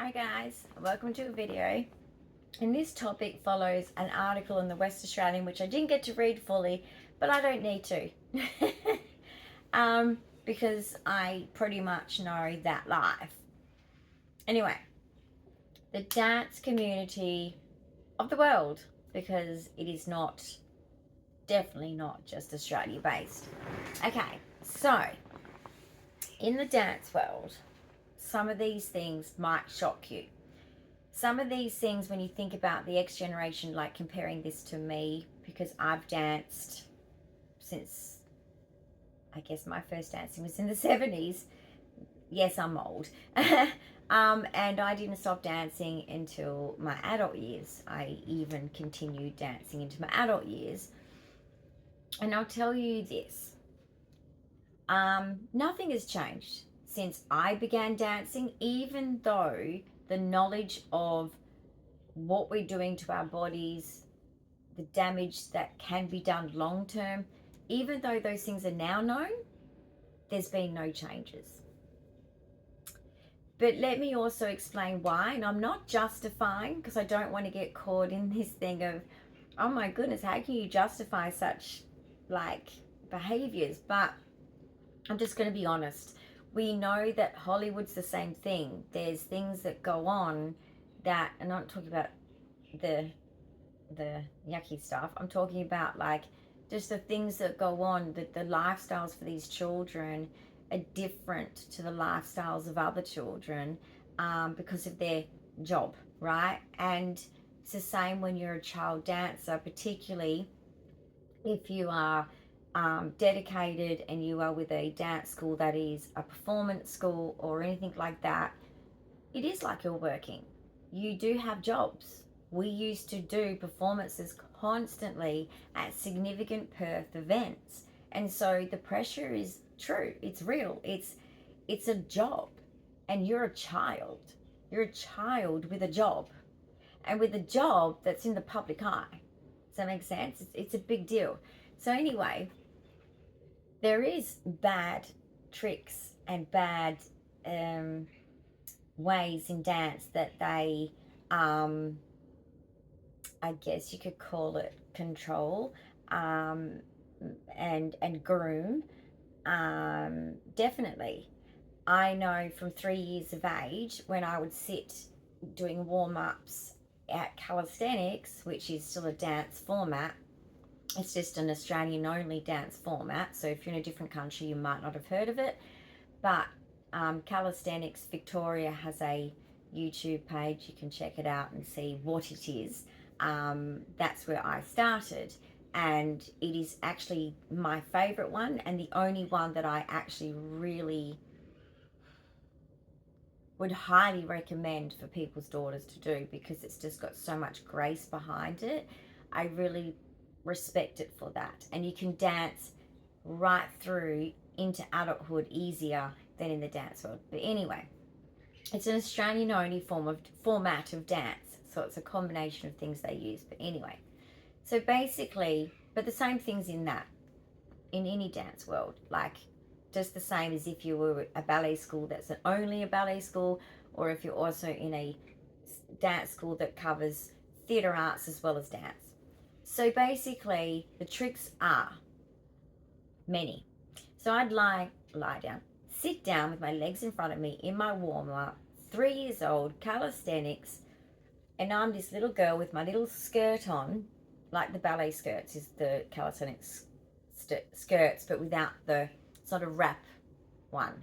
Hi guys, welcome to a video. And this topic follows an article in the West Australian which I didn't get to read fully, but I don't need to. Because I pretty much know that life. Anyway, the dance community of the world, because it is definitely not just Australia based. Okay, so in the dance world, some of these things might shock you. Some of these things, when you think about the X generation, like comparing this to me, because I've danced since, I guess my first dancing was in the 70s. Yes, I'm old. And I didn't stop dancing until my adult years. I even continued dancing into my adult years. And I'll tell you this, nothing has changed since I began dancing, even though the knowledge of what we're doing to our bodies, the damage that can be done long term, even though those things are now known, there's been no changes. But let me also explain why, and I'm not justifying, because I don't want to get caught in this thing of, oh my goodness, how can you justify such like behaviors? But I'm just going to be honest. We know that Hollywood's the same thing. There's things that go on that, and I'm not talking about the yucky stuff. I'm talking about like just the things that go on, that the lifestyles for these children are different to the lifestyles of other children because of their job, right? And it's the same when you're a child dancer, particularly if you are dedicated and you are with a dance school that is a performance school or anything like that. It is like you're working. You do have jobs. We used to do performances constantly at significant Perth events, and so the pressure is true. It's real. It's a job, and you're a child. You're a child with a job, and with a job that's in the public eye. Does that make sense? It's a big deal. So anyway, there is bad tricks and bad ways in dance that they, I guess you could call it control and groom. Definitely. I know from 3 years of age, when I would sit doing warm-ups at calisthenics, which is still a dance format. It's just an Australian only dance format, so if you're in a different country you might not have heard of it, but Calisthenics Victoria has a YouTube page. You can check it out and see what it is. That's where I started, and it is actually my favorite one and the only one that I actually really would highly recommend for people's daughters to do, because it's just got so much grace behind it. I really respect it for that, and you can dance right through into adulthood easier than in the dance world. But anyway, it's an Australian only format of dance, so it's a combination of things they use. But anyway, so basically, but the same things in any dance world, like just the same as if you were a ballet school that's only a ballet school, or if you're also in a dance school that covers theatre arts as well as dance. So basically, the tricks are many. So I'd lie down, sit down with my legs in front of me in my warm-up, 3 years old, calisthenics, and I'm this little girl with my little skirt on, like the ballet skirts is the calisthenics skirts, but without the sort of wrap one,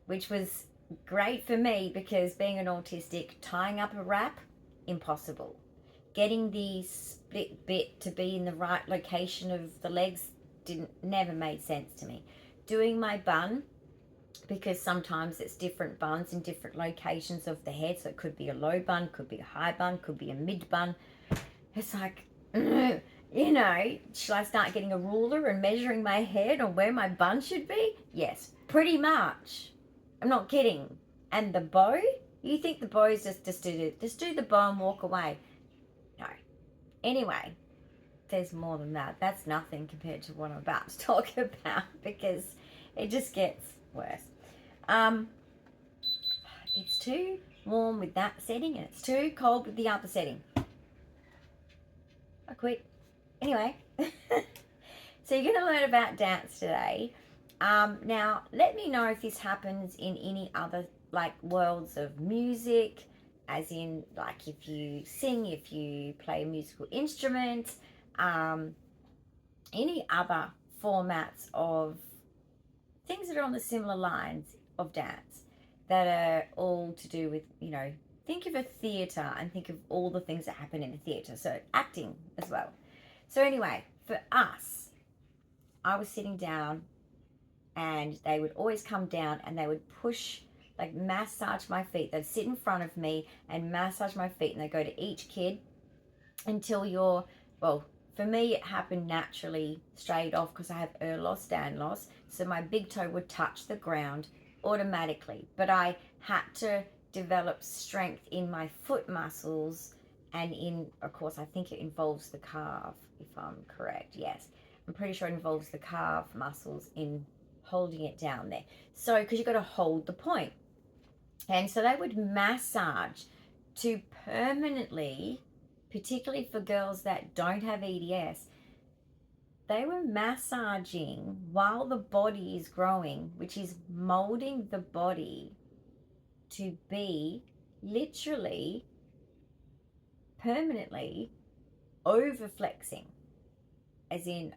which was great for me because being an autistic, tying up a wrap, impossible. Getting the split bit to be in the right location of the legs never made sense to me. Doing my bun, because sometimes it's different buns in different locations of the head, so it could be a low bun, could be a high bun, could be a mid bun. It's like, you know, should I start getting a ruler and measuring my head on where my bun should be? Yes, pretty much. I'm not kidding. And the bow? You think the bow is just do the bow and walk away? No. Anyway, there's more than that. That's nothing compared to what I'm about to talk about, because it just gets worse. It's too warm with that setting and it's too cold with the other setting. I quit. Anyway, so you're going to learn about dance today. Now, let me know if this happens in any other like worlds of music, as in like if you sing, if you play a musical instrument, any other formats of things that are on the similar lines of dance that are all to do with, you know, think of a theatre and think of all the things that happen in a theatre. So acting as well. So anyway, for us, I was sitting down and they would always come down and they would push, like massage my feet. They'd sit in front of me and massage my feet, and they go to each kid until you're, well, for me it happened naturally straight off because I have loss, stand loss. So my big toe would touch the ground automatically. But I had to develop strength in my foot muscles and in, of course, I think it involves the calf, if I'm correct. Yes, I'm pretty sure it involves the calf muscles in holding it down there. So, because you've got to hold the point. And so they would massage to permanently, particularly for girls that don't have EDS, they were massaging while the body is growing, which is molding the body to be literally permanently over flexing, as in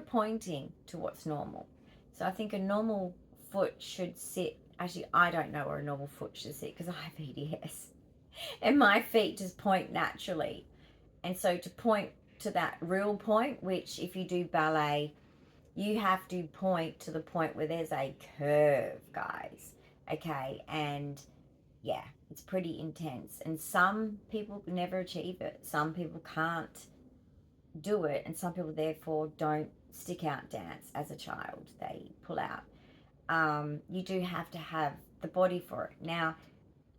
pointing to what's normal. So I think a normal foot should sit, actually I don't know where a normal foot should sit because I have EDS and my feet just point naturally. And so to point to that real point, which if you do ballet, you have to point to the point where there's a curve, guys. Okay, and yeah, it's pretty intense. And some people never achieve it. Some people can't do it, and some people therefore don't stick out dance as a child. They pull out. You do have to have the body for it. Now,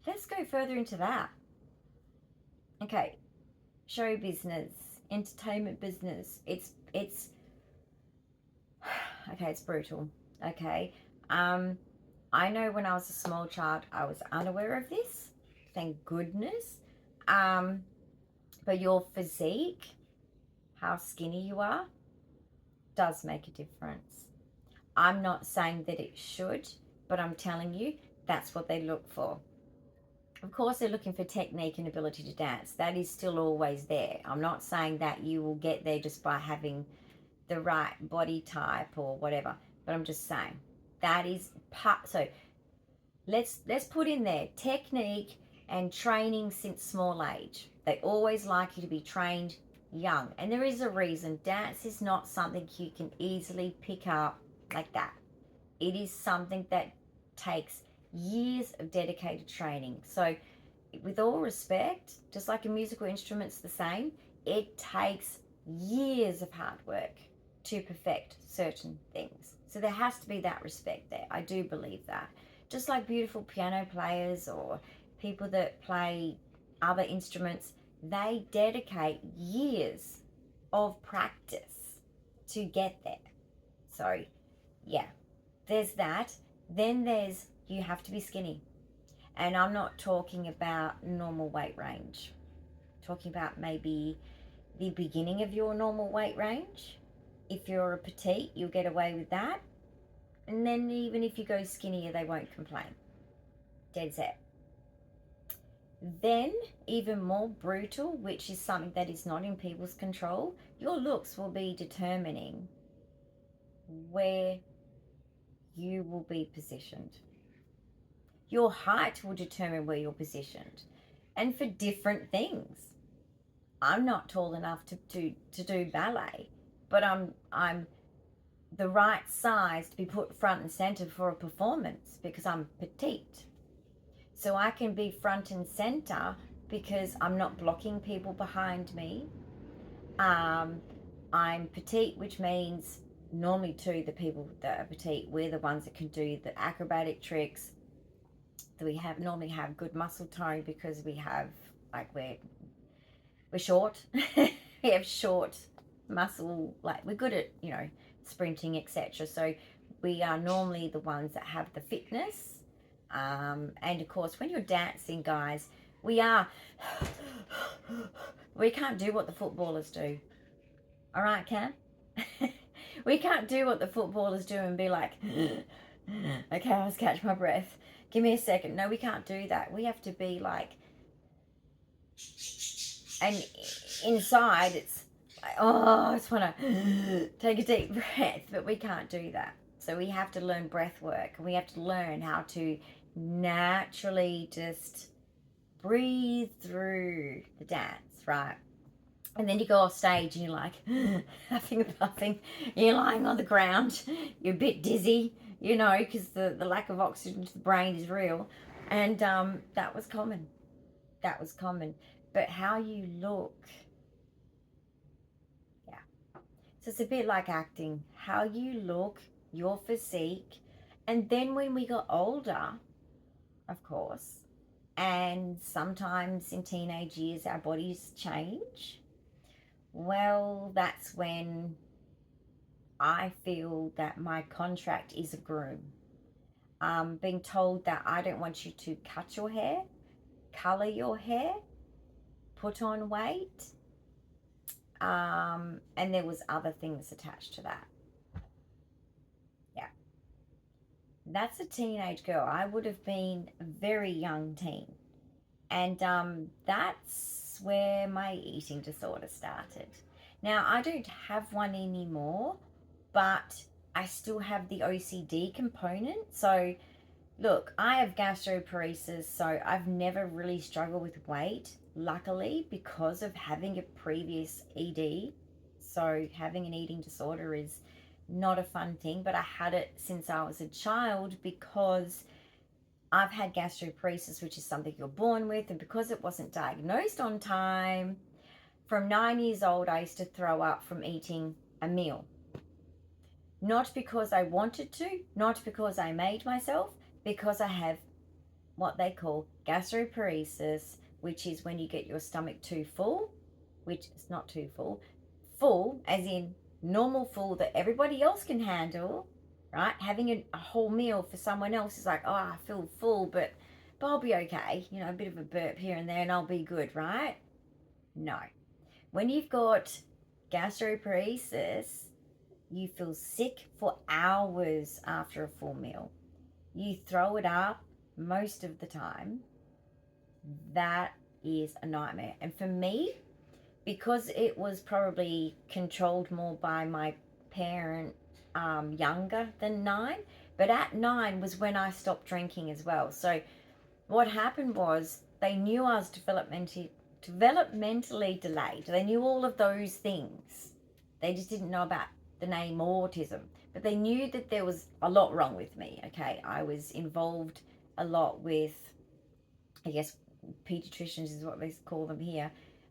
let's go further into that. Okay, show business, entertainment business. It's okay, it's brutal. Okay. I know when I was a small child, I was unaware of this. Thank goodness. But your physique, how skinny you are, does make a difference. I'm not saying that it should, but I'm telling you, that's what they look for. Of course, they're looking for technique and ability to dance. That is still always there. I'm not saying that you will get there just by having the right body type or whatever, but I'm just saying that is part. So let's put in there technique and training since small age. They always like you to be trained young, and there is a reason. Dance is not something you can easily pick up like that. It is something that takes years of dedicated training. So with all respect, just like a musical instrument's the same, it takes years of hard work to perfect certain things. So there has to be that respect there. I do believe that. Just like beautiful piano players or people that play other instruments, they dedicate years of practice to get there. So yeah, there's that. Then there's, you have to be skinny. And I'm not talking about normal weight range. I'm talking about maybe the beginning of your normal weight range. If you're a petite, you'll get away with that. And then even if you go skinnier, they won't complain. Dead set. Then, even more brutal, which is something that is not in people's control, your looks will be determining where you will be positioned. Your height will determine where you're positioned, and for different things. I'm not tall enough to do ballet, but I'm the right size to be put front and center for a performance because I'm petite. So I can be front and center because I'm not blocking people behind me. I'm petite, which means normally too, the people that are petite, we're the ones that can do the acrobatic tricks. We normally have good muscle tone because we have, like, we're short. We have short muscle, like we're good at, sprinting, etc. So we are normally the ones that have the fitness. And of course, when you're dancing, guys, we can't do what the footballers do. All right, Cam? We can't do what the footballers do and be like, okay, I must catch my breath. Give me a second. No, we can't do that. We have to be like, and inside it's like, oh, I just want to take a deep breath, but we can't do that. So we have to learn breath work, and we have to learn how to naturally just breathe through the dance, right? And then you go off stage and you're like huffing and puffing, you're lying on the ground, you're a bit dizzy, you know, because the lack of oxygen to the brain is real. And that was common. That was common. But how you look, yeah. So it's a bit like acting. How you look, your physique. And then when we got older, of course, and sometimes in teenage years our bodies change, well, that's when I feel that my contract is a groom. Being told that I don't want you to cut your hair, colour your hair, put on weight, and there was other things attached to that. Yeah. That's a teenage girl. I would have been a very young teen. And that's where my eating disorder started. Now, I don't have one anymore, but I still have the OCD component. So, look, I have gastroparesis, so I've never really struggled with weight, luckily, because of having a previous ED. So, having an eating disorder is not a fun thing, but I had it since I was a child because I've had gastroparesis, which is something you're born with, and because it wasn't diagnosed on time, from 9 years old, I used to throw up from eating a meal. Not because I wanted to, not because I made myself, because I have what they call gastroparesis, which is when you get your stomach too full, which is not too full, full as in normal full that everybody else can handle, right? Having a whole meal for someone else is like, oh, I feel full, but I'll be okay. You know, a bit of a burp here and there and I'll be good, right? No. When you've got gastroparesis, you feel sick for hours after a full meal. You throw it up most of the time. That is a nightmare. And for me, because it was probably controlled more by my parent younger than 9, but at 9 was when I stopped drinking as well. So what happened was they knew I was developmentally delayed. They knew all of those things. They just didn't know about the name autism, but they knew that there was a lot wrong with me. Okay, I was involved a lot with, I guess, pediatricians is what they call them here,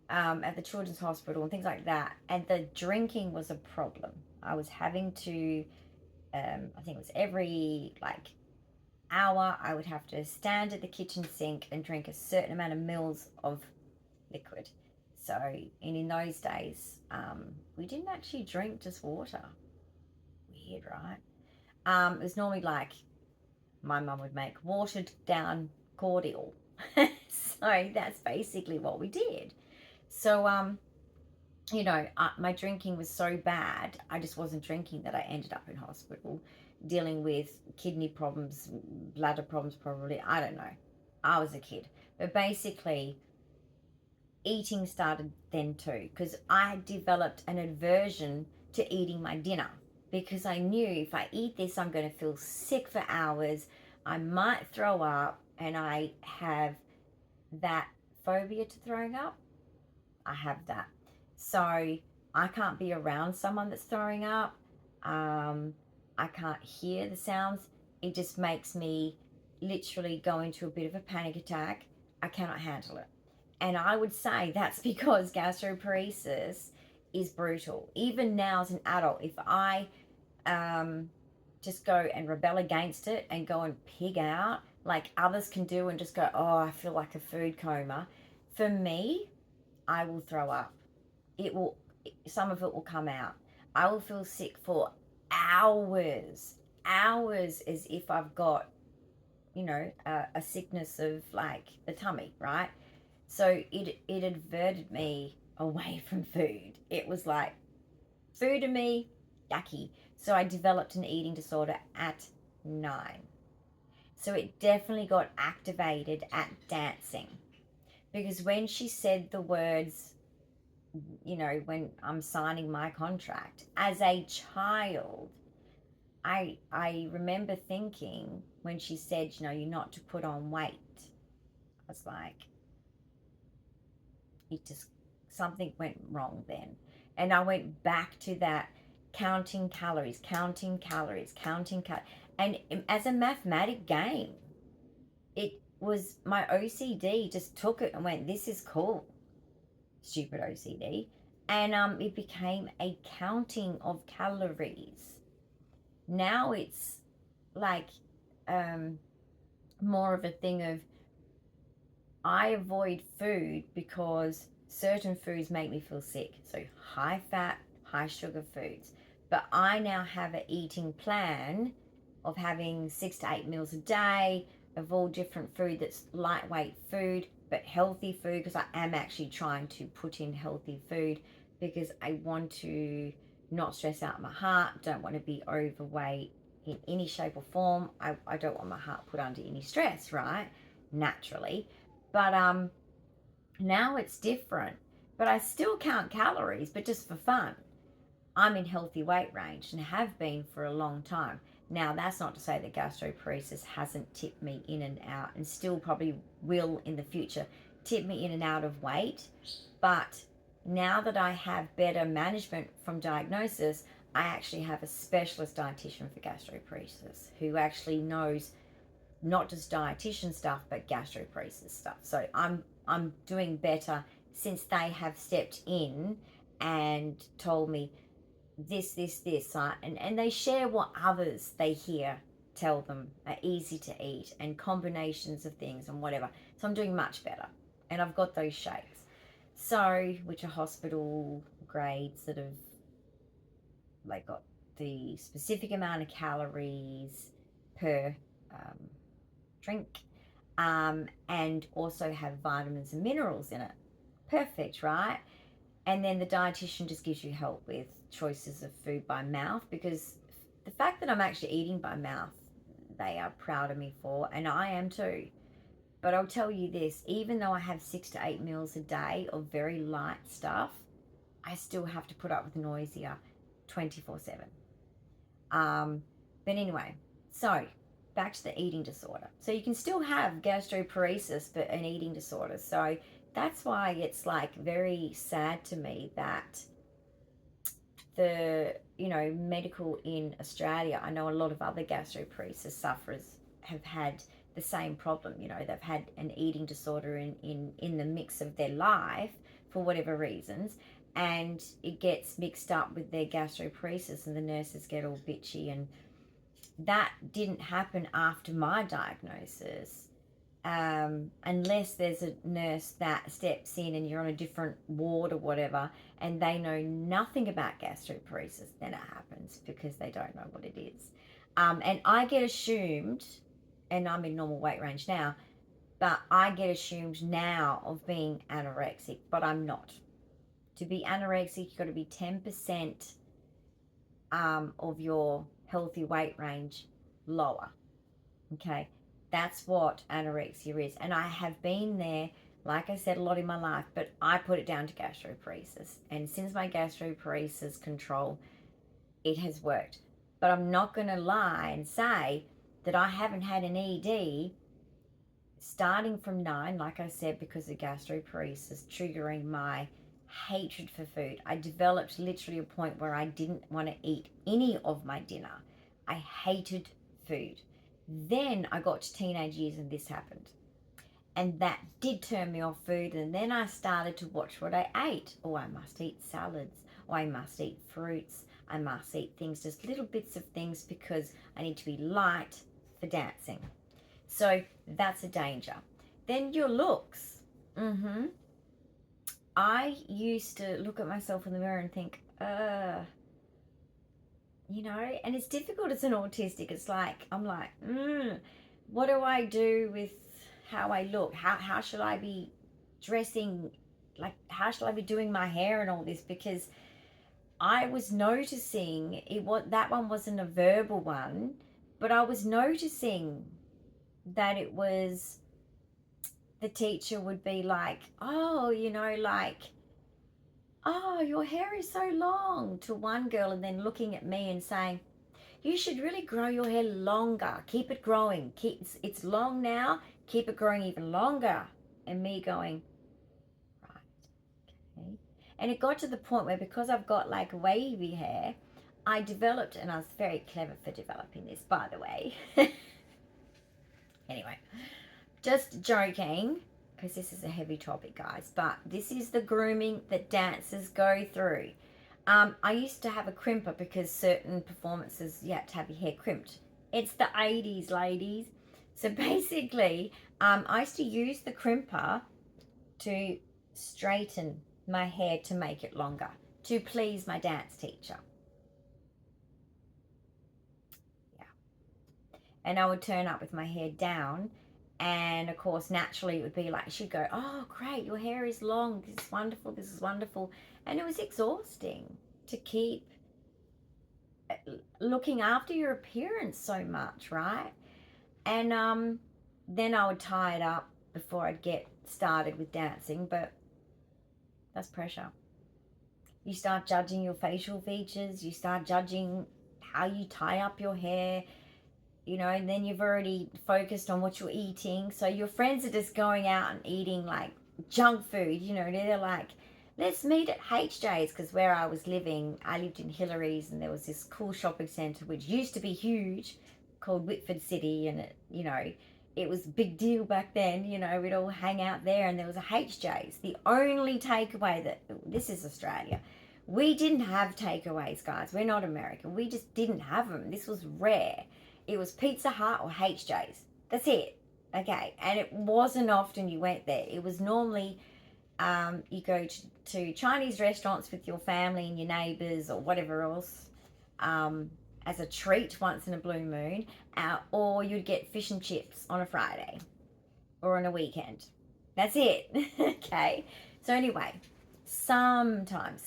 at the children's hospital and things like that. And the drinking was a problem. I was having to, I think it was every like hour, I would have to stand at the kitchen sink and drink a certain amount of mils of liquid. So, and in those days, we didn't actually drink just water. Weird, right? It was normally like my mum would make watered down cordial. So that's basically what we did. So, you know, my drinking was so bad, I just wasn't drinking that I ended up in hospital dealing with kidney problems, bladder problems, probably. I don't know. I was a kid. But basically, eating started then too, because I had developed an aversion to eating my dinner because I knew if I eat this, I'm going to feel sick for hours. I might throw up, and I have that phobia to throwing up. I have that. So I can't be around someone that's throwing up. I can't hear the sounds. It just makes me literally go into a bit of a panic attack. I cannot handle it. And I would say that's because gastroparesis is brutal. Even now as an adult, if I just go and rebel against it and go and pig out like others can do and just go, oh, I feel like a food coma. For me, I will throw up. It will, some of it will come out. I will feel sick for hours, hours, as if I've got, a sickness of like the tummy, right? So it averted me away from food. It was like food to me, yucky. So I developed an eating disorder at 9. So it definitely got activated at dancing. Because when she said the words, when I'm signing my contract, as a child, I remember thinking when she said, you're not to put on weight, I was like, it just, something went wrong then. And I went back to that counting calories, counting calories, counting and as a mathematic game, it was my OCD just took it and went, this is cool, stupid OCD. And it became a counting of calories. Now it's like more of a thing of, I avoid food because certain foods make me feel sick. So high fat, high sugar foods. But I now have an eating plan of having 6 to 8 meals a day of all different food that's lightweight food, but healthy food, because I am actually trying to put in healthy food because I want to not stress out my heart, don't want to be overweight in any shape or form. I don't want my heart put under any stress, right? Naturally. But now it's different. But I still count calories, but just for fun. I'm in healthy weight range and have been for a long time. Now, that's not to say that gastroparesis hasn't tipped me in and out, and still probably will in the future tip me in and out of weight. But now that I have better management from diagnosis, I actually have a specialist dietitian for gastroparesis who actually knows not just dietitian stuff, but gastroparesis stuff. So I'm doing better since they have stepped in and told me this, and they share what others they hear tell them are easy to eat and combinations of things and whatever. So I'm doing much better, and I've got those shakes, so which are hospital grades that have like got the specific amount of calories per drink, and also have vitamins and minerals in it. Perfect, right? And then the dietitian just gives you help with choices of food by mouth, because the fact that I'm actually eating by mouth, they are proud of me for, and I am too. But I'll tell you this, even though I have 6 to 8 meals a day of very light stuff, I still have to put up with nausea 24/7. But anyway, so back to the eating disorder. So you can still have gastroparesis but an eating disorder. So that's why it's like very sad to me that the medical in Australia, I know a lot of other gastroparesis sufferers have had the same problem. They've had an eating disorder in the mix of their life for whatever reasons, and it gets mixed up with their gastroparesis, and the nurses get all bitchy. And that didn't happen after my diagnosis, unless there's a nurse that steps in and you're on a different ward or whatever, and they know nothing about gastroparesis, then it happens because they don't know what it is. And I get assumed, and I'm in normal weight range now, but I get assumed now of being anorexic, but I'm not. To be anorexic, you've got to be 10% of your healthy weight range lower. Okay, that's what anorexia is. And I have been there, like I said, a lot in my life, but I put it down to gastroparesis. And since my gastroparesis control, it has worked. But I'm not going to lie and say that I haven't had an ED starting from 9, like I said, because of gastroparesis triggering my hatred for food. I developed literally a point where I didn't want to eat any of my dinner. I hated food. Then I got to teenage years and this happened. And that did turn me off food. And then I started to watch what I ate. Oh, I must eat salads. Oh, I must eat fruits. I must eat things, just little bits of things, because I need to be light for dancing. So that's a danger. Then your looks. I used to look at myself in the mirror and think, and it's difficult as an autistic. It's like, I'm like, what do I do with how I look? How should I be dressing? Like, how should I be doing my hair and all this? Because I was noticing that one wasn't a verbal one, but I was noticing that it was the teacher would be like, oh, like, oh, your hair is so long to one girl, and then looking at me and saying, you should really grow your hair longer. Keep it growing. It's long now. Keep it growing even longer. And me going, right, okay. And it got to the point where, because I've got like wavy hair, I developed, and I was very clever for developing this, by the way. Anyway, just joking, because this is a heavy topic, guys. But this is the grooming that dancers go through. I used to have a crimper because certain performances you had to have your hair crimped. It's the 80s, ladies. So basically, I used to use the crimper to straighten my hair to make it longer, to please my dance teacher. Yeah. And I would turn up with my hair down, and of course, naturally, it would be like, she'd go, oh, great, your hair is long. This is wonderful. This is wonderful. And it was exhausting to keep looking after your appearance so much, right? And then I would tie it up before I'd get started with dancing, but that's pressure. You start judging your facial features, you start judging how you tie up your hair, and then you've already focused on what you're eating. So your friends are just going out and eating like junk food, they're like, let's meet at HJ's, because where I was living, I lived in Hillary's, and there was this cool shopping centre which used to be huge called Whitford City, and it was a big deal back then. We'd all hang out there, and there was a HJ's. The only takeaway this is Australia. We didn't have takeaways, guys. We're not American. We just didn't have them. This was rare. It was Pizza Hut or HJ's. That's it. Okay. And it wasn't often you went there. It was normally you go to Chinese restaurants with your family and your neighbours or whatever else as a treat once in a blue moon, or you'd get fish and chips on a Friday or on a weekend. That's it. Okay. So anyway, sometimes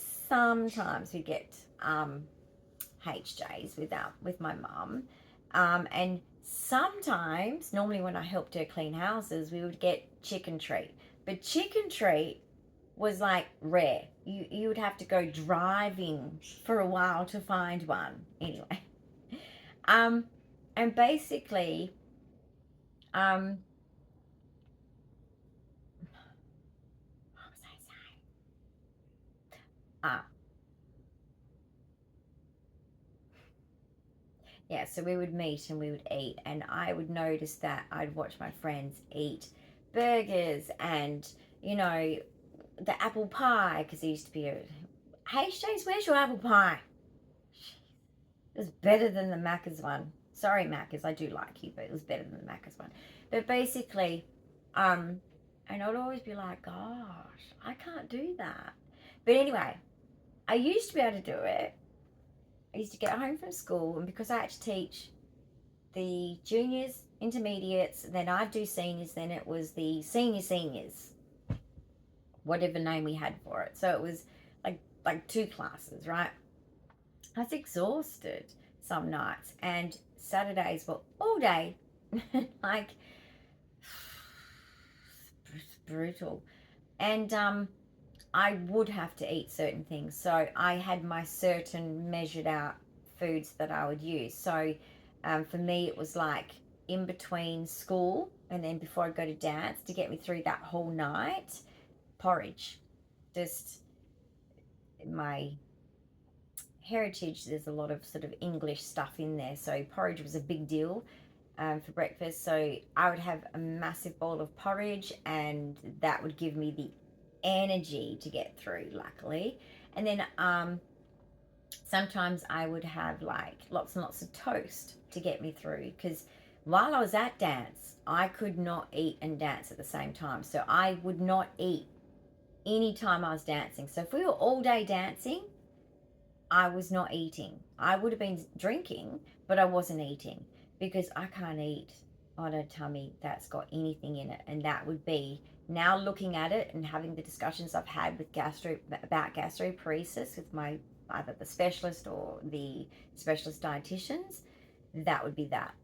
we get HJs with my mum, and sometimes, normally when I helped her clean houses, we would get chicken treat. But chicken treat was like rare. You would have to go driving for a while to find one. Anyway, and basically, what was I saying? Yeah, so we would meet and we would eat, and I would notice that I'd watch my friends eat burgers and, the apple pie, because there used to be hey, Stace, where's your apple pie? It was better than the Macca's one. Sorry, Macca's, I do like you, but it was better than the Macca's one. But basically, and I'd always be like, gosh, I can't do that. But anyway, I used to be able to do it. I used to get home from school, and because I had to teach the juniors, intermediates, then I'd do seniors, then it was the seniors, whatever name we had for it. So it was like 2 classes, right? I was exhausted some nights, and Saturdays were all day. Like, it's brutal. And I would have to eat certain things. So I had my certain measured out foods that I would use. So for me, it was like in between school and then before I go to dance, to get me through that whole night, porridge. Just my heritage, there's a lot of sort of English stuff in there. So porridge was a big deal for breakfast. So I would have a massive bowl of porridge, and that would give me the energy to get through, luckily. And then sometimes I would have like lots and lots of toast to get me through, because while I was at dance, I could not eat and dance at the same time. So I would not eat any time I was dancing. So if we were all day dancing, I was not eating. I would have been drinking, but I wasn't eating, because I can't eat on a tummy that's got anything in it. And that would be, now looking at it and having the discussions I've had with about gastroparesis with my either the specialist or the specialist dietitians, that would be that.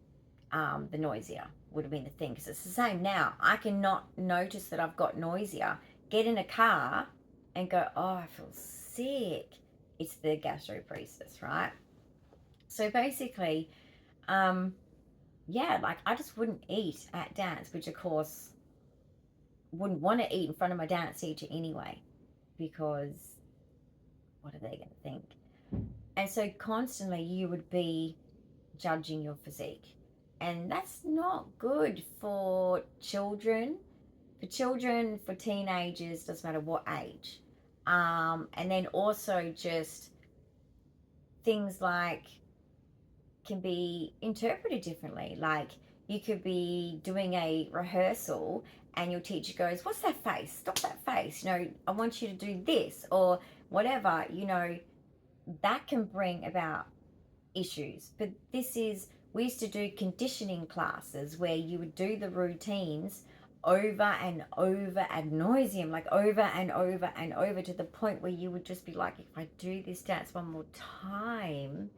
The nausea would have been the thing, because it's the same now. I cannot notice that I've got nausea, get in a car and go, oh, I feel sick. It's the gastroparesis, right? So basically, yeah, like I just wouldn't eat at dance, which of course wouldn't want to eat in front of my dance teacher anyway, because what are they going to think? And so constantly you would be judging your physique, and that's not good for children. For teenagers, doesn't matter what age. And then also just things like can be interpreted differently. Like you could be doing a rehearsal and your teacher goes, what's that face? Stop that face. You know, I want you to do this or whatever, you know, that can bring about issues. But we used to do conditioning classes where you would do the routines over and over ad nauseum, like over and over and over, to the point where you would just be like, if I do this dance one more time,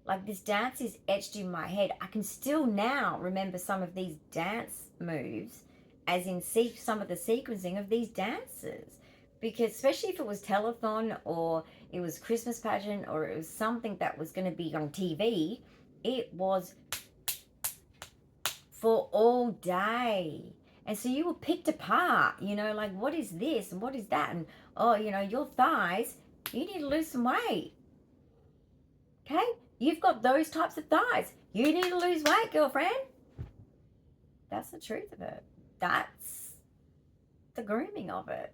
like this dance is etched in my head. I can still now remember some of these dance moves, as in some of the sequencing of these dances, because especially if it was telethon or it was Christmas pageant or it was something that was going to be on TV, it was for all day. And so you were picked apart, you know, like what is this and what is that? And oh, you know, your thighs, you need to lose some weight. Okay? You've got those types of thighs. You need to lose weight, girlfriend. That's the truth of it. That's the grooming of it.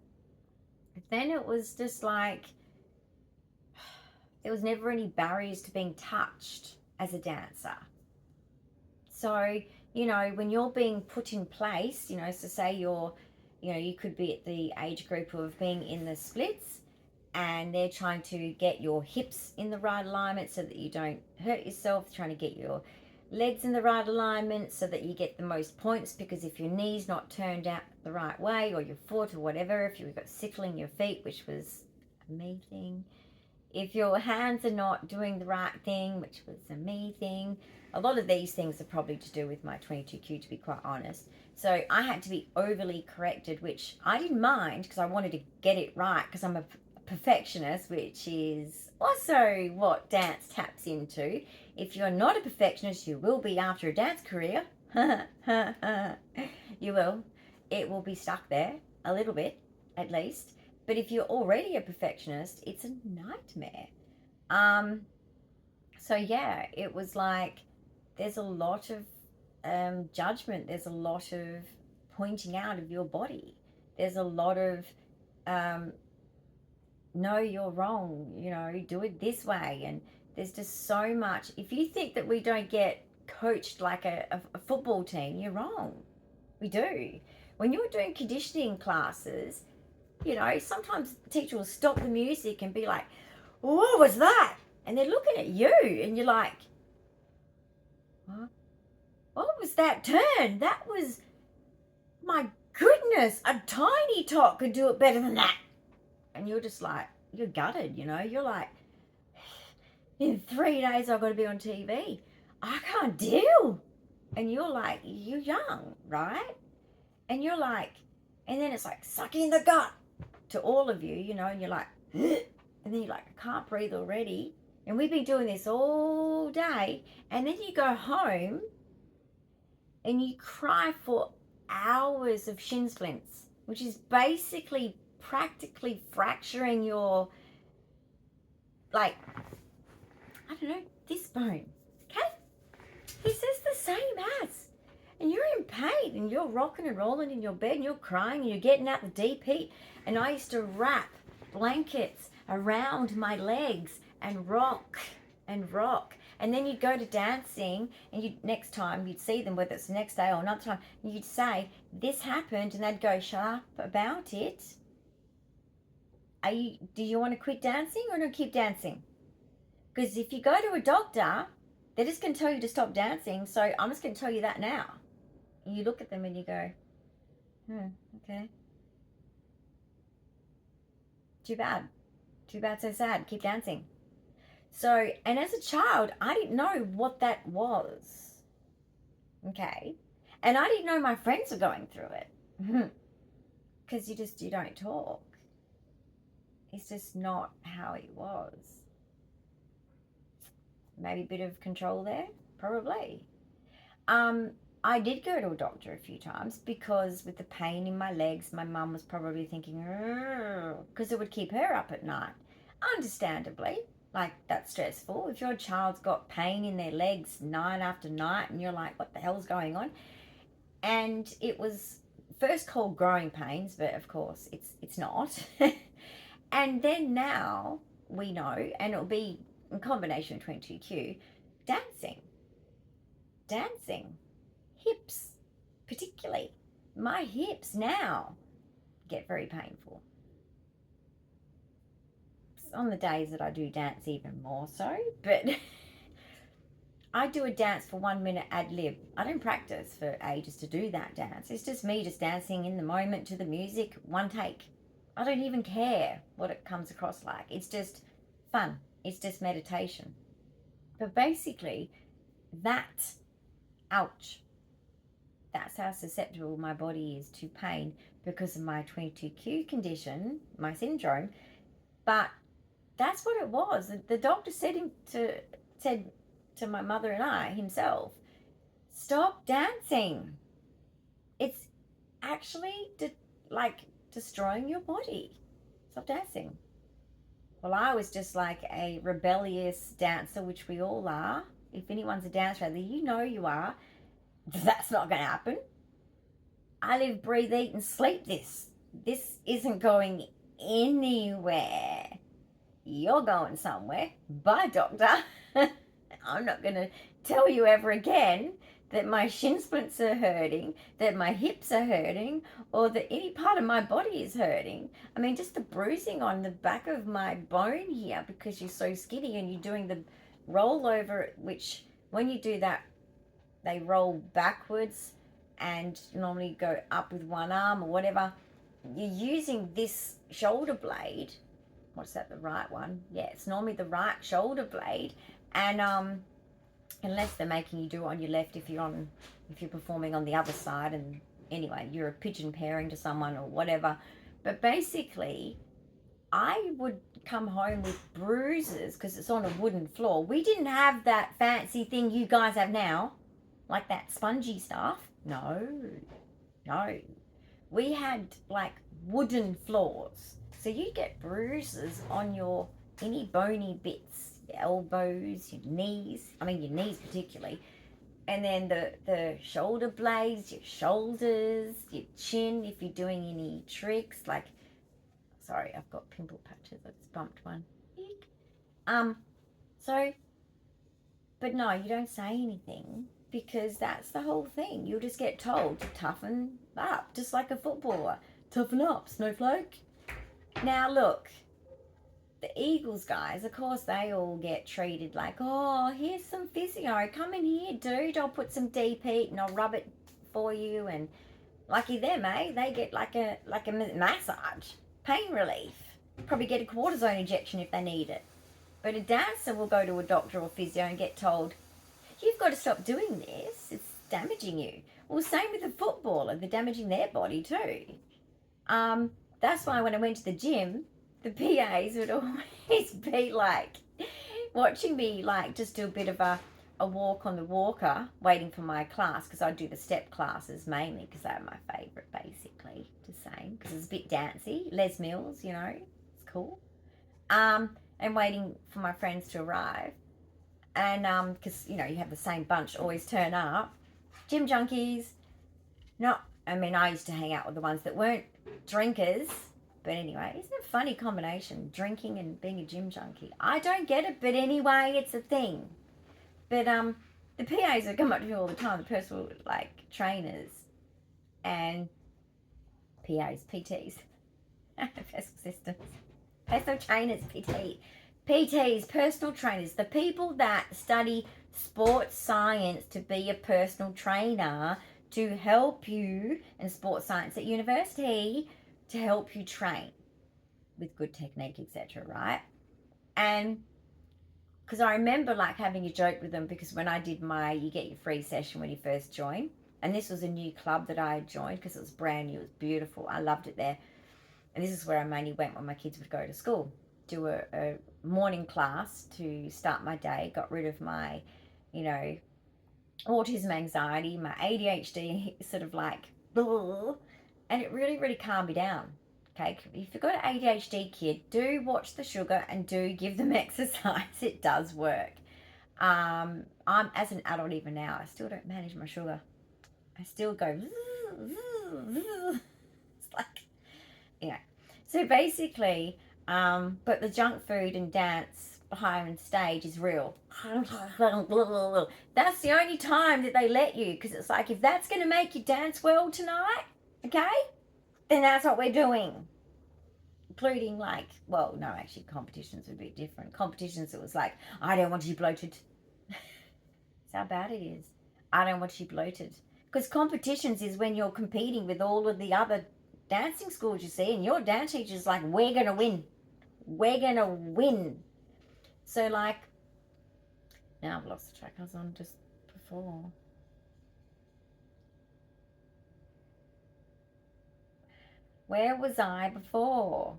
Then it was just like, there was never any barriers to being touched as a dancer. So, you know, when you're being put in place, you know, so say you could be at the age group of being in the splits, and they're trying to get your hips in the right alignment so that you don't hurt yourself, trying to get your legs in the right alignment so that you get the most points, because if your knee's not turned out the right way, or your foot or whatever, if you've got sickling your feet, which was a me thing, if your hands are not doing the right thing, which was a me thing, a lot of these things are probably to do with my 22q, to be quite honest. So I had to be overly corrected, which I didn't mind because I wanted to get it right, because I'm a perfectionist, which is also what dance taps into. If you're not a perfectionist, you will be after a dance career. You will. It will be stuck there a little bit, at least. But if you're already a perfectionist, it's a nightmare. So yeah, it was like, there's a lot of judgment. There's a lot of pointing out of your body. There's a lot of no, you're wrong, you know, do it this way. And there's just so much. If you think that we don't get coached like a football team, you're wrong. We do. When you're doing conditioning classes, you know, sometimes the teacher will stop the music and be like, what was that? And they're looking at you and you're like, what was that turn? That was, my goodness, a tiny tot could do it better than that. And you're just like, you're gutted, you know. You're like, in 3 days I've got to be on TV. I can't deal. And you're like, you're young, right? And you're like, and then it's like sucking the gut to all of you, you know, and you're like, and then you're like, I can't breathe already. And we've been doing this all day. And then you go home and you cry for hours of shin splints, which is basically practically fracturing your, like, I don't know, this bone. Okay? He says the same as. And you're in pain and you're rocking and rolling in your bed and you're crying and you're getting out the deep heat. And I used to wrap blankets around my legs and rock and rock. And then you'd go to dancing and next time you'd see them, whether it's the next day or another time, and you'd say, this happened, and they'd go, shut up about it. Do you want to quit dancing or not keep dancing? Because if you go to a doctor, they're just going to tell you to stop dancing. So I'm just going to tell you that now. You look at them and you go, okay. Too bad. Too bad, so sad. Keep dancing. So, and as a child, I didn't know what that was. Okay. And I didn't know my friends were going through it. Because you don't talk. It's just not how it was. Maybe a bit of control there? Probably. I did go to a doctor a few times because with the pain in my legs, my mum was probably thinking, because it would keep her up at night. Understandably, like that's stressful. If your child's got pain in their legs night after night and you're like, what the hell's going on? And it was first called growing pains, but of course it's not. And then now we know, and it'll be in combination between 2Q, dancing. Hips, particularly. My hips now get very painful. On the days that I do dance, even more so, but I do a dance for 1 minute ad lib. I don't practice for ages to do that dance. It's just me just dancing in the moment to the music, one take. I don't even care what it comes across like. It's just fun. It's just meditation. But basically, ouch. That's how susceptible my body is to pain because of my 22q condition, my syndrome. But that's what it was. The doctor said to my mother and I himself, stop dancing. It's actually destroying your body. Stop dancing. Well, I was just like a rebellious dancer, which we all are. If anyone's a dancer out there, you know you are. That's not going to happen. I live, breathe, eat, and sleep this. This isn't going anywhere. You're going somewhere. Bye, doctor. I'm not going to tell you ever again that my shin splints are hurting, that my hips are hurting, or that any part of my body is hurting. I mean, just the bruising on the back of my bone here because you're so skinny and you're doing the rollover, which when you do that, they roll backwards and normally go up with one arm or whatever. You're using this shoulder blade. What's that, the right one? Yeah, it's normally the right shoulder blade. And unless they're making you do it on your left if you're performing on the other side, and anyway, you're a pigeon pairing to someone or whatever. But basically, I would come home with bruises because it's on a wooden floor. We didn't have that fancy thing you guys have now, like that spongy stuff. No. We had like wooden floors. So you get bruises on any bony bits, your elbows, your knees particularly. And then the shoulder blades, your shoulders, your chin, if you're doing any tricks, like, sorry, I've got pimple patches, I just bumped one. But no, you don't say anything because that's the whole thing. You'll just get told to toughen up, just like a footballer. Toughen up, snowflake. Now look, the Eagles guys, of course, they all get treated like, oh, here's some physio. Come in here, dude. I'll put some deep heat and I'll rub it for you. And lucky them, eh? They get like a massage, pain relief. Probably get a cortisone injection if they need it. But a dancer will go to a doctor or physio and get told, you've got to stop doing this. It's damaging you. Well, same with a footballer. They're damaging their body too. That's why when I went to the gym, the PAs would always be like watching me like just do a bit of a walk on the walker, waiting for my class, because I do the step classes mainly because they're my favourite, basically, to say, because it's a bit dancey. Les Mills, it's cool. And waiting for my friends to arrive. And because, you have the same bunch always turn up. Gym junkies. I used to hang out with the ones that weren't drinkers. But anyway, isn't it a funny combination, drinking and being a gym junkie? I don't get it, but anyway, it's a thing. But the PAs that come up to me all the time, the personal, trainers and PTs, personal assistants, personal trainers, PTs, personal trainers, the people that study sports science to be a personal trainer, to help you, and sports science at university, to help you train with good technique, etc., right? And because I remember like having a joke with them, because when I did you get your free session when you first join, and this was a new club that I had joined because it was brand new, it was beautiful, I loved it there. And this is where I mainly went when my kids would go to school. Do a morning class to start my day, got rid of my, autism, anxiety, my ADHD, sort of like, and it really, really calmed me down. Okay, if you've got an ADHD kid, do watch the sugar and do give them exercise. It does work. I'm as an adult even now, I still don't manage my sugar. I still go. It's like, yeah. So basically, but the junk food and dance behind stage is real. That's the only time that they let you, because it's like, if that's going to make you dance well tonight, okay, then that's what we're doing. Including like, well, no, actually competitions would be different. Competitions, it was like, I don't want you bloated. That's how bad it is. I don't want you bloated. Because competitions is when you're competing with all of the other dancing schools, you see, and your dance teacher's like, we're going to win. We're going to win. So like, now I've lost the track I was on just before. Where was I before?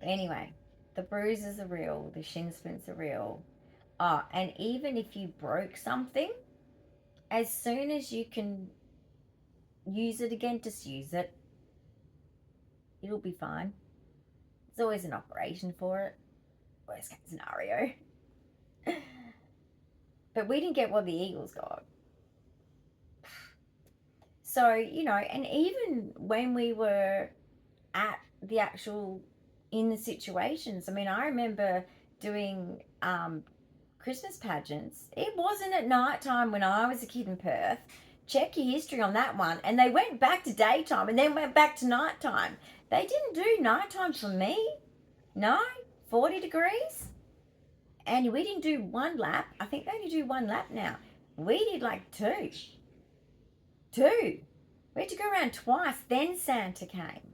Anyway, the bruises are real, the shin splints are real. Oh, and even if you broke something, as soon as you can use it again, just use it. It'll be fine. There's always an operation for it. Worst case scenario. But we didn't get what the Eagles got. So, and even when we were at the actual, in the situations, I mean, I remember doing Christmas pageants. It wasn't at night time when I was a kid in Perth. Check your history on that one. And they went back to daytime and then went back to nighttime. They didn't do nighttime for me. No, 40 degrees. And we didn't do one lap. I think they only do one lap now. We did like two. We had to go around twice. Then Santa came.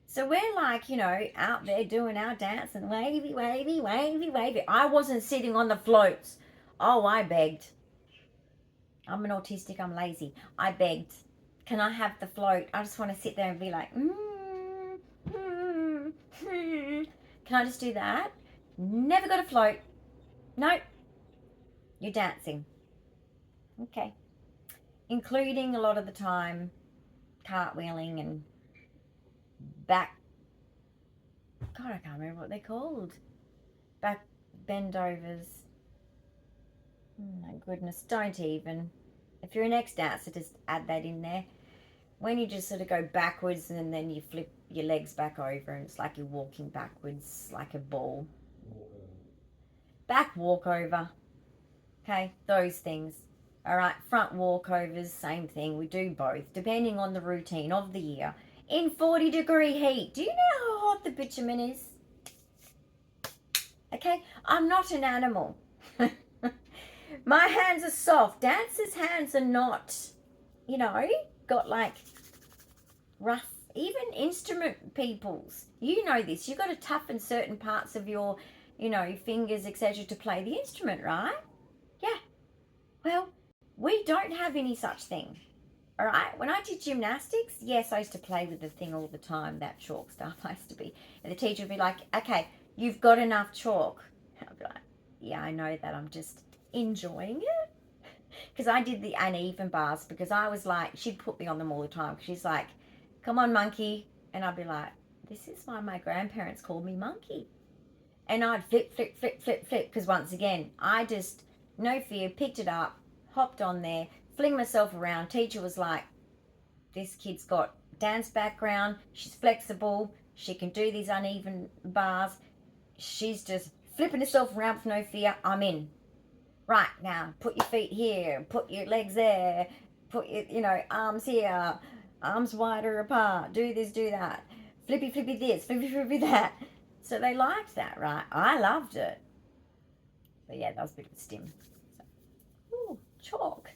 So we're like, out there doing our dance and wavy, wavy, wavy, wavy. I wasn't sitting on the floats. Oh, I begged. I'm an autistic. I'm lazy. I begged. Can I have the float? I just want to sit there and be like, Can I just do that? Never got a float. Nope. You're dancing. Okay. Including a lot of the time cartwheeling and back. God, I can't remember what they're called. Back bend overs. Oh my goodness, don't even. If you're an ex-dancer, just add that in there. When you just sort of go backwards and then you flip your legs back over and it's like you're walking backwards like a ball. Back walkover. Okay, those things. All right, front walkovers, same thing. We do both, depending on the routine of the year. In 40-degree heat. Do you know how hot the bitumen is? Okay, I'm not an animal. My hands are soft. Dancers' hands are not, got like rough. Even instrument people's. You know this. You've got to toughen certain parts of your, fingers, etc. to play the instrument, right? Yeah. Well, we don't have any such thing. All right. When I did gymnastics, yes, I used to play with the thing all the time, that chalk stuff. I used to be, and the teacher would be like, okay, you've got enough chalk. I'd be like, yeah, I know that. I'm just enjoying it. Because I did the uneven bars because I was like, she'd put me on them all the time. She's like, come on, monkey. And I'd be like, this is why my grandparents called me monkey. And I'd flip, flip, flip, flip, flip. Because once again, I just, no fear, picked it up, hopped on there, fling myself around. Teacher was like, this kid's got dance background. She's flexible. She can do these uneven bars. She's just flipping herself around with no fear. I'm in. Right, now, put your feet here. Put your legs there. Put your, arms here. Arms wider apart. Do this, do that. Flippy, flippy this. Flippy, flippy that. So they liked that, right? I loved it. But yeah, that was a bit of a stim. So, ooh, chalk.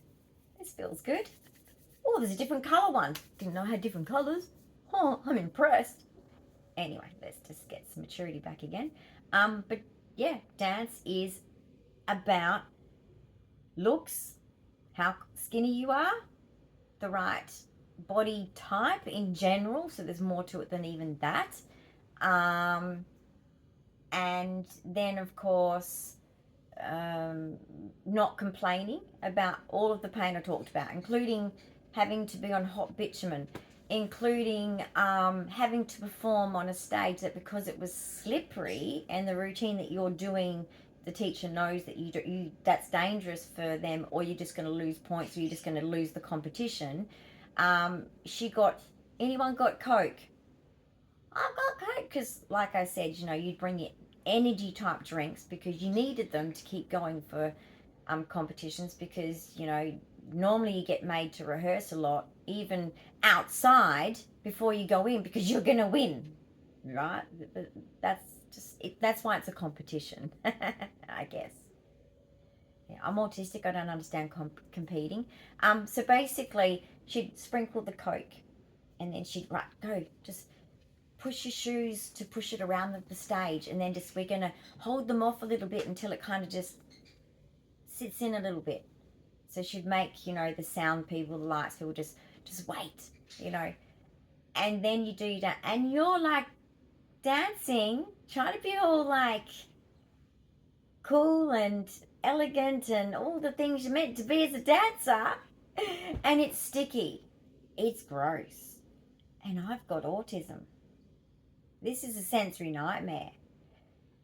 There's feels good. Oh, there's a different colour one. Didn't know I had different colours. Oh, I'm impressed. Anyway, let's just get some maturity back again. But yeah, dance is about looks, how skinny you are, the right body type in general. So there's more to it than even that. And then, of course, not complaining about all of the pain I talked about, including having to be on hot bitumen, including having to perform on a stage that because it was slippery and the routine that you're doing, the teacher knows that you that's dangerous for them, or you're just going to lose points, or you're just going to lose the competition. Anyone got Coke? I got Coke because, like I said, you'd bring it energy type drinks because you needed them to keep going for competitions, because normally you get made to rehearse a lot even outside before you go in because you're gonna win, right? That's why it's a competition. I guess. Yeah, I'm autistic. I don't understand competing. So basically she'd sprinkle the Coke and then she'd go, just push your shoes to push it around the stage, and then we're going to hold them off a little bit until it kind of just sits in a little bit. So she'd make, the sound people, the lights people just wait, and then you do that, and you're like dancing, trying to be all like cool and elegant and all the things you're meant to be as a dancer, and it's sticky. It's gross. And I've got autism. This is a sensory nightmare.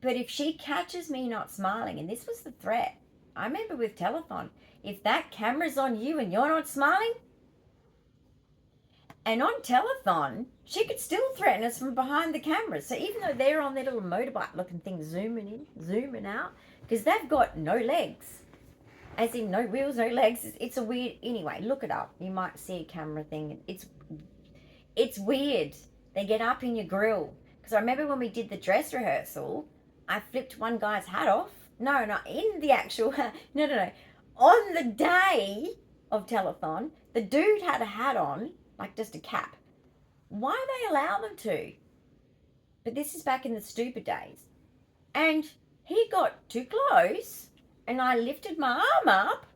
But if she catches me not smiling, and this was the threat, I remember with telethon, if that camera's on you and you're not smiling, and on telethon, she could still threaten us from behind the camera. So even though they're on their little motorbike looking thing, zooming in, zooming out, because they've got no legs, as in no wheels, no legs. It's a weird, anyway, look it up. You might see a camera thing. It's weird. They get up in your grill. Because I remember when we did the dress rehearsal, I flipped one guy's hat off. No, not in the actual, no. On the day of telethon, the dude had a hat on, like just a cap. Why they allow them to? But this is back in the stupid days. And he got too close, and I lifted my arm up,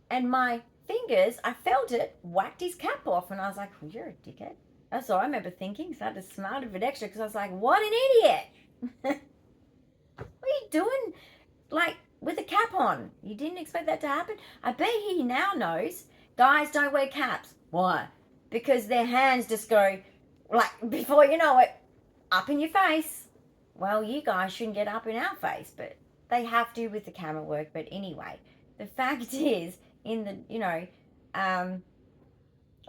and my fingers, I felt it, whacked his cap off, and I was like, well, you're a dickhead. That's all I remember thinking, so I had to smile a bit extra, because I was like, what an idiot. What are you doing, like, with a cap on? You didn't expect that to happen? I bet he now knows guys don't wear caps. Why? Because their hands just go, like, before you know it, up in your face. Well, you guys shouldn't get up in our face, but they have to with the camera work. But anyway, the fact is, in the,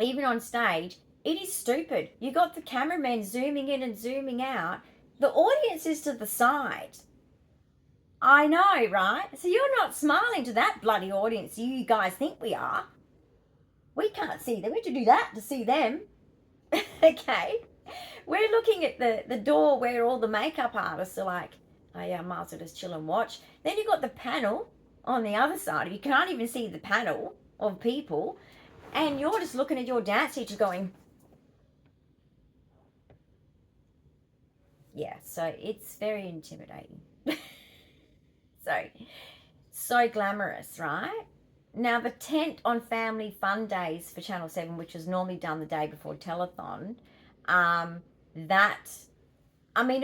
even on stage, it is stupid. You got the cameraman zooming in and zooming out. The audience is to the side. I know, right? So you're not smiling to that bloody audience you guys think we are. We can't see them. We have to do that to see them. Okay? We're looking at the door where all the makeup artists are like, oh yeah, I might as well just chill and watch. Then you've got the panel on the other side. You can't even see the panel of people. And you're just looking at your dance teacher going, yeah, so it's very intimidating. So glamorous, right? Now, the tent on Family Fun Days for Channel 7, which was normally done the day before telethon, it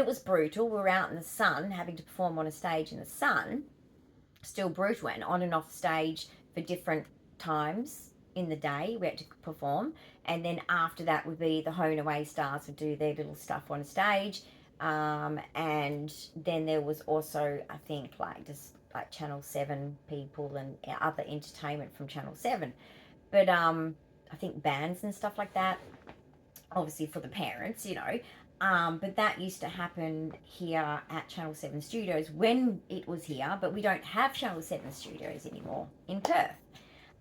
was brutal. We were out in the sun, having to perform on a stage in the sun. Still brutal, and on and off stage for different times in the day we had to perform. And then after that would be the home and away stars would do their little stuff on stage. And then there was also, I think, just like Channel 7 people and other entertainment from Channel 7. But I think bands and stuff like that, obviously for the parents, but that used to happen here at Channel 7 Studios when it was here, but we don't have Channel 7 Studios anymore in Perth.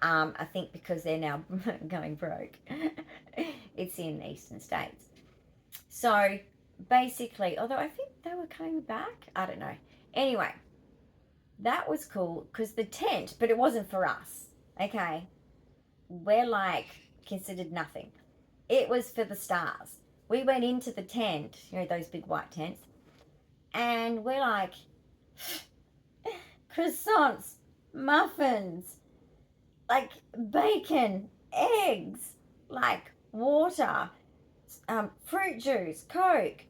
I think because they're now going broke. It's in Eastern States. So basically, although I think they were coming back, I don't know. Anyway, that was cool because the tent, but it wasn't for us, okay? we're like considered nothing. It was for the stars. We went into the tent, you know, those big white tents, and we're like, croissants, muffins, like bacon, eggs, like water, fruit juice, Coke,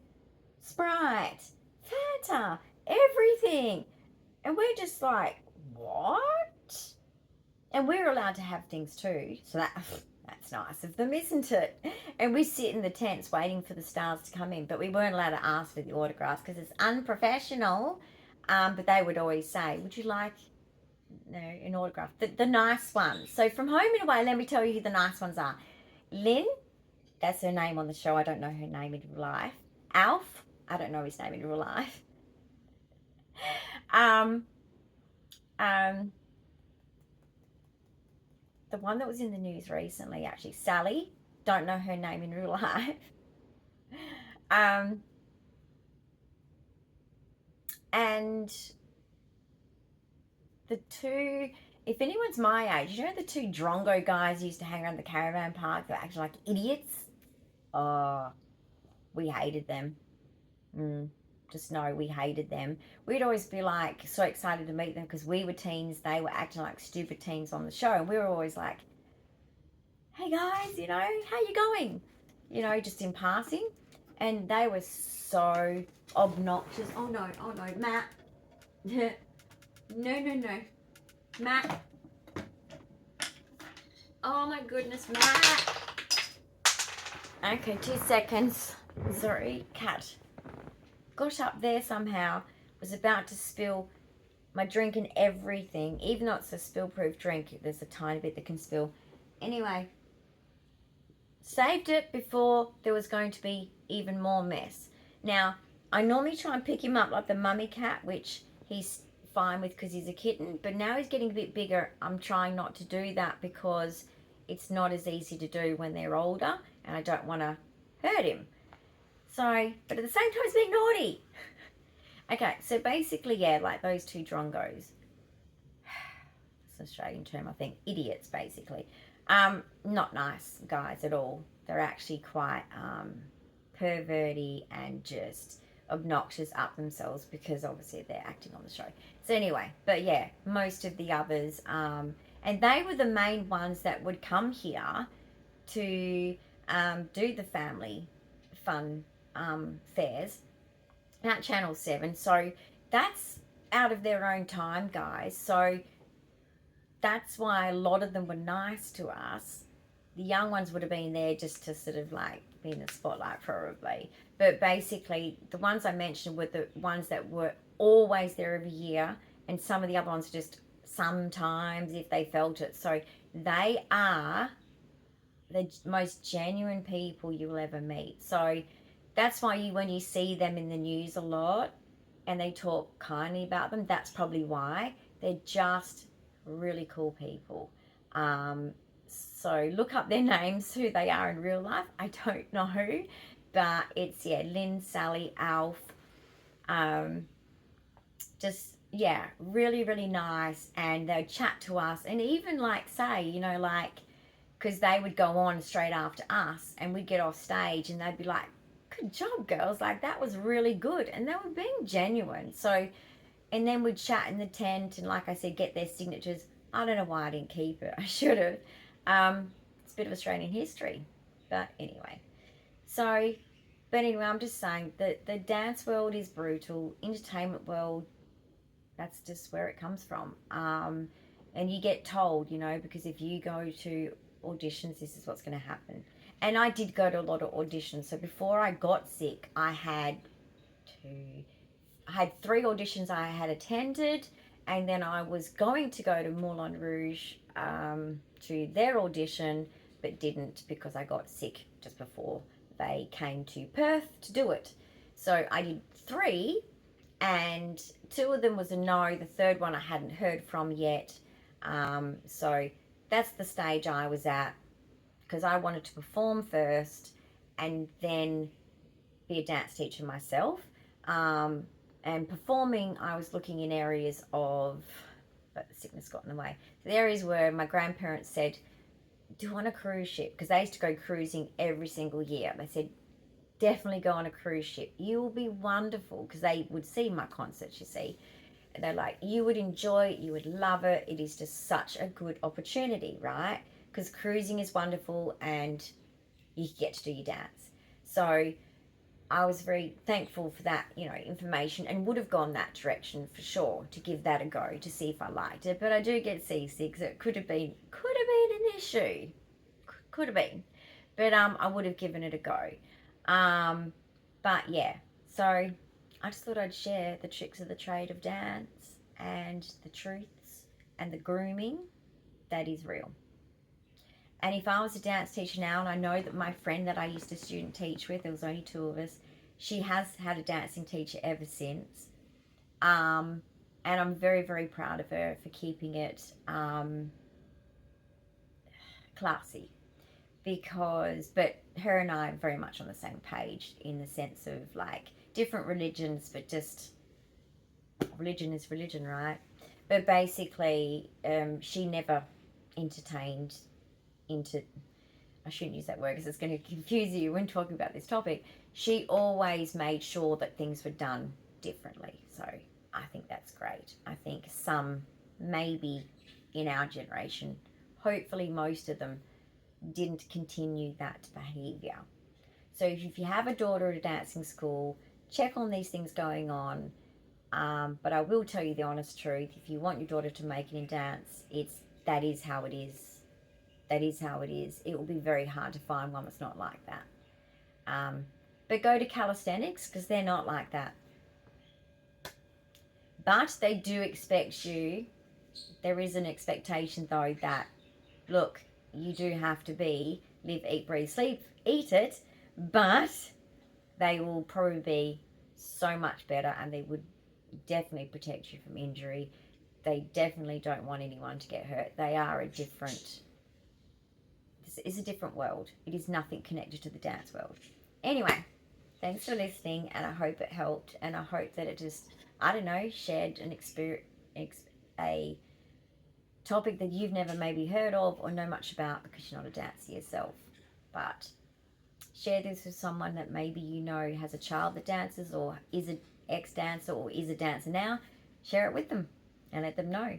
Sprite, Fanta, everything. And we're just like, what? And we're allowed to have things too. So that's nice of them, isn't it? And we sit in the tents waiting for the stars to come in, but we weren't allowed to ask for the autographs because it's unprofessional. But they would always say, would you like an autograph? The nice ones. So from home and away, let me tell you who the nice ones are. Lynn, that's her name on the show. I don't know her name in real life. Alf, I don't know his name in real life. The one that was in the news recently, actually, Sally, don't know her name in real life. And the two, if anyone's my age, you know the two drongo guys who used to hang around the caravan park that were acting like idiots? Oh, we hated them. Just know we hated them. We'd always be like so excited to meet them because we were teens. They were acting like stupid teens on the show. And we were always like, hey guys, you know, how you going? You know, just in passing. And they were so obnoxious. Oh no, Matt. No. Matt. Oh my goodness, Matt. Okay, 2 seconds. Sorry, cat. Got up there somehow, was about to spill my drink and everything. Even though it's a spill-proof drink, there's a tiny bit that can spill. Anyway, saved it before there was going to be even more mess. Now, I normally try and pick him up like the mummy cat, which he's fine with because he's a kitten, but now he's getting a bit bigger. I'm trying not to do that because it's not as easy to do when they're older, and I don't want to hurt him. So, but at the same time, he's being naughty. Okay, so basically, yeah, like those two drongos. It's an Australian term, I think. Idiots, basically. Not nice guys at all. They're actually quite perverty and just obnoxious up themselves because obviously they're acting on the show. So anyway, but yeah, most of the others, and they were the main ones that would come here to do the family fun fairs at Channel 7. So that's out of their own time, guys. So that's why a lot of them were nice to us. The young ones would have been there just to sort of like be in the spotlight probably. But basically, the ones I mentioned were the ones that were always there every year, and some of the other ones just sometimes if they felt it. So they are the most genuine people you will ever meet. So that's why when you see them in the news a lot and they talk kindly about them, that's probably why. They're just really cool people. So look up their names, who they are in real life. I don't know, but it's, yeah, Lynn, Sally, Alf. Just, yeah, really, really nice. And they'd chat to us and even like say, you know, like, because they would go on straight after us and we'd get off stage and they'd be like, good job, girls. Like, that was really good. And they were being genuine. So, and then we'd chat in the tent and, like I said, get their signatures. I don't know why I didn't keep it. I should have. It's a bit of Australian history. But anyway. So, but anyway, I'm just saying that the dance world is brutal. Entertainment world, that's just where it comes from. And you get told, you know, because if you go to auditions, this is what's going to happen. And I did go to a lot of auditions. So before I got sick, I had 3 auditions I had attended, and then I was going to go to Moulin Rouge to their audition, but didn't because I got sick just before they came to Perth to do it. So I did 3, and 2 of them was a no. The third one I hadn't heard from yet. So that's the stage I was at, because I wanted to perform first and then be a dance teacher myself. And performing, I was looking in areas of, but the sickness got in the way. The areas where my grandparents said, do on a cruise ship, because they used to go cruising every single year. They said, definitely go on a cruise ship. You will be wonderful, because they would see my concerts, you see. And they're like, you would enjoy it, you would love it. It is just such a good opportunity, right? Because cruising is wonderful and you get to do your dance. So I was very thankful for that, information, and would have gone that direction for sure to give that a go to see if I liked it. But I do get seasick, so it could have been an issue, could have been, but I would have given it a go. But yeah, so I just thought I'd share the tricks of the trade of dance and the truths and the grooming that is real. And if I was a dance teacher now, and I know that my friend that I used to student teach with, there was only 2 of us, she has had a dancing teacher ever since. And I'm very, very proud of her for keeping it classy. But her and I are very much on the same page in the sense of like different religions, but just religion is religion, right? But basically, she never entertained I shouldn't use that word because it's going to confuse you when talking about this topic. She always made sure that things were done differently. So I think that's great. I think some, maybe in our generation, hopefully most of them, didn't continue that behaviour. So if you have a daughter at a dancing school, check on these things going on. But I will tell you the honest truth. If you want your daughter to make it in dance, that is how it is. That is how it is. It will be very hard to find one that's not like that. But go to calisthenics, because they're not like that. But they do expect you. There is an expectation, though, that, look, you do have to live, eat, breathe, sleep, eat it, but they will probably be so much better, and they would definitely protect you from injury. They definitely don't want anyone to get hurt. They are this is a different world. It is nothing connected to the dance world. Anyway, thanks for listening, and I hope it helped, and I hope that it just, I don't know, shared an experience, a topic that you've never maybe heard of or know much about because you're not a dancer yourself. But share this with someone that maybe has a child that dances, or is an ex-dancer, or is a dancer now. Share it with them and let them know.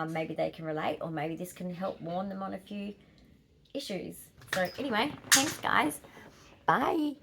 Maybe they can relate, or maybe this can help warn them on a few issues. So anyway, thanks guys. Bye.